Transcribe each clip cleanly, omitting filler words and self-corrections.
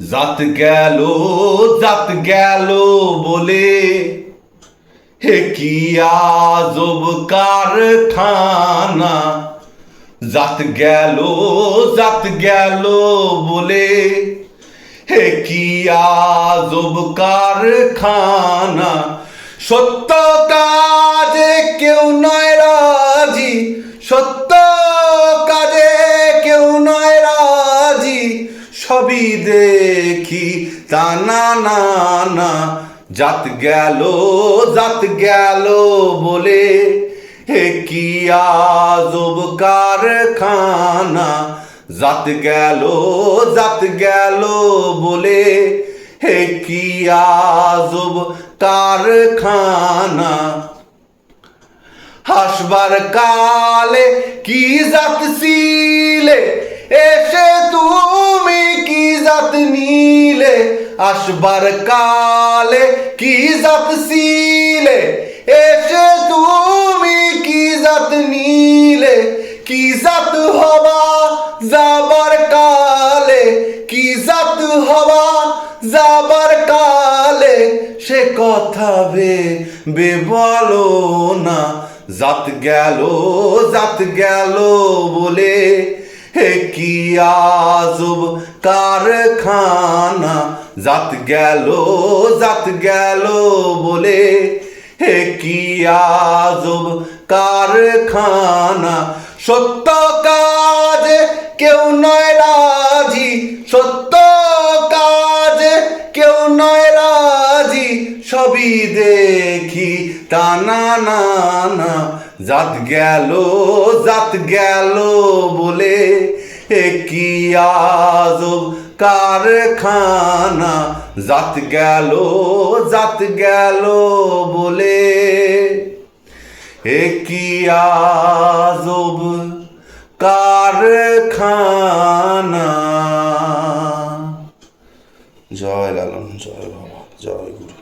জাত গেল বলে হে কি আজব কারখানা। জাত গেল বলে হে কি আজব কারখানা। সত্য কাজে কেউ নয় রাজি, সত্য কাজে কেউ নয় রাজি, সবই দেখি তা না না না। জাত গেল বলে হে কি আজব কারখানা। জাত গেল বলে হে কি আজব কারখানা। হাসবার কালে কি জাত ছিলে, এসে তুমি কি জাত নিলে। আসবার কালে কি জাত ছিলে, এসে তুমি কি জাত নিলে। কি জাত হবা যাবার কালে, কি জাত হবা যাবার কালে, সে কথা ভেবে বলো না। জাত গেল বলে হে কি আজব কারখানা। জাত গেল বলে হে কি আজব কারখানা। সত্য কাজে কেউ নয় রাজি, সত্য কাজে কেউ নয় রাজি, সবই দেখি তা না না না। জাত গেল বলে হে কি আজব কারখানা। জাত গেল বলে হে কি আজব কারখানা। জয় লালন, জয় বাবা, জয় গুরু,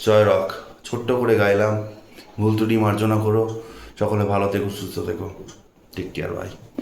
জয় রক। ছোট্ট করে গাইলাম, ভুল ত্রুটি মার্জনা করো। সকলে ভালো থেকো, সুস্থ থেকো। Take care, by.